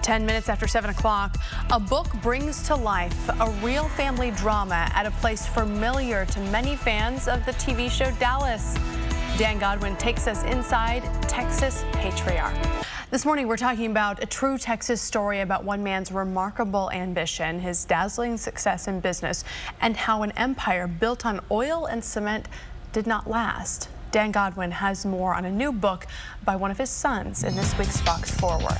10 minutes after 7 o'clock, a book brings to life a real family drama at a place familiar to many fans of the TV show Dallas. Dan Godwin takes us inside Texas Patriarch. This morning, we're talking about a true Texas story about one man's remarkable ambition, his dazzling success in business, and how an empire built on oil and cement did not last. Dan Godwin has more on a new book by one of his sons in this week's Fox Forward.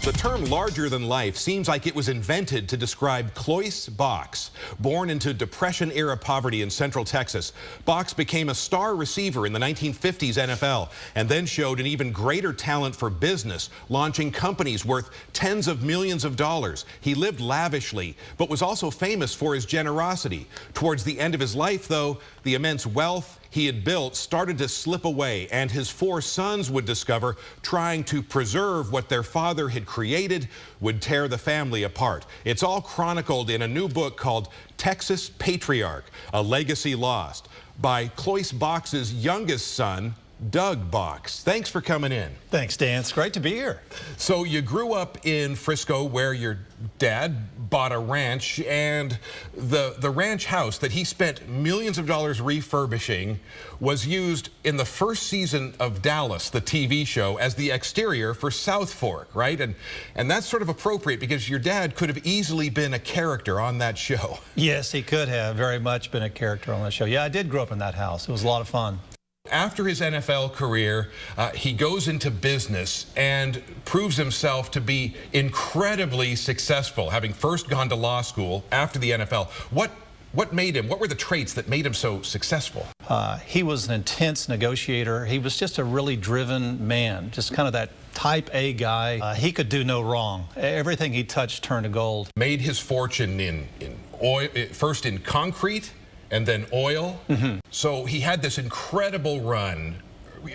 The term larger than life seems like it was invented to describe Cloyce Box. Born into Depression-era poverty in Central Texas, Box became a star receiver in the 1950s NFL and then showed an even greater talent for business, launching companies worth tens of millions of dollars. He lived lavishly, but was also famous for his generosity. Towards the end of his life, though, the immense wealth he had built started to slip away, and his four sons would discover trying to preserve what their father had created would tear the family apart. It's all chronicled in a new book called Texas Patriarch, A Legacy Lost, by Cloyce Box's youngest son, Doug Box. Thanks for coming in. Thanks, Dan. It's great to be here. So you grew up in Frisco where your dad bought a ranch, and the ranch house that he spent millions of dollars refurbishing was used in the first season of Dallas, the TV show, as the exterior for South Fork, right? And that's sort of appropriate because your dad could have easily been a character on that show. Yes, he could have very much been a character on that show. Yeah, I did grow up in that house. It was a lot of fun. After his NFL career, he goes into business and proves himself to be incredibly successful, having first gone to law school after the NFL. What were the traits that made him so successful? He was an intense negotiator. He was just a really driven man, just kind of that type A guy. He could do no wrong. Everything he touched turned to gold. Made his fortune in oil, first in concrete, and then oil. So he had this incredible run,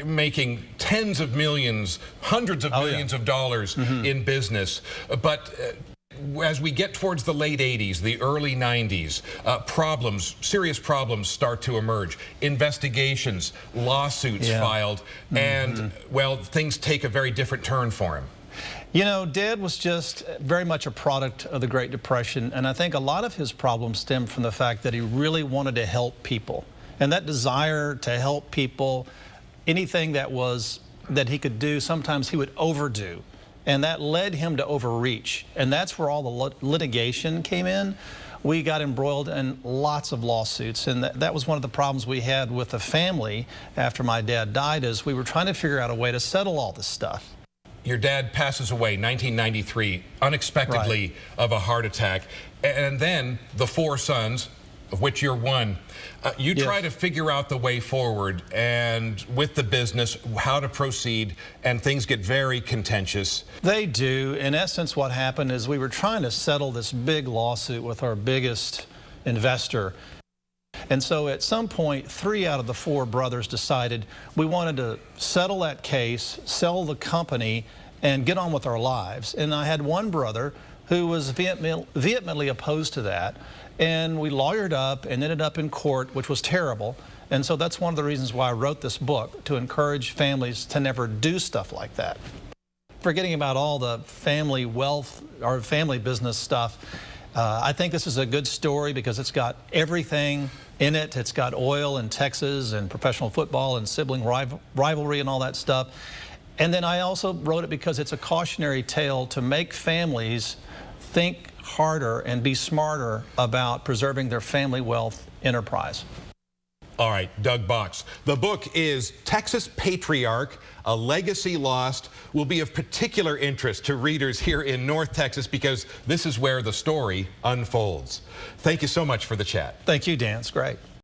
making tens of millions, hundreds of millions of dollars in business. But as we get towards the late 80s, the early 90s, serious problems start to emerge. Investigations, lawsuits filed, and, well, things take a very different turn for him. You know, Dad was just very much a product of the Great Depression, and I think a lot of his problems stemmed from the fact that he really wanted to help people. And that desire to help people, anything that he could do, sometimes he would overdo. And that led him to overreach. And that's where all the litigation came in. We got embroiled in lots of lawsuits, and that was one of the problems we had with the family after my dad died, is we were trying to figure out a way to settle all this stuff. Your dad passes away 1993, unexpectedly, of a heart attack. And then the four sons, of which you're one, you try to figure out the way forward and with the business, how to proceed, and things get very contentious. They do. In essence, what happened is we were trying to settle this big lawsuit with our biggest investor. And so at some point, 3 out of the 4 brothers decided we wanted to settle that case, sell the company, and get on with our lives. And I had one brother who was vehemently opposed to that. And we lawyered up and ended up in court, which was terrible. And so that's one of the reasons why I wrote this book, to encourage families to never do stuff like that. Forgetting about all the family wealth or family business stuff, I think this is a good story because it's got everything in it. It's got oil and Texas and professional football and sibling rivalry and all that stuff. And then I also wrote it because it's a cautionary tale to make families think harder and be smarter about preserving their family wealth enterprise. All right, Doug Box. The book is Texas Patriarch, A Legacy Lost. Will be of particular interest to readers here in North Texas because this is where the story unfolds. Thank you so much for the chat. Thank you, Dan. It's great.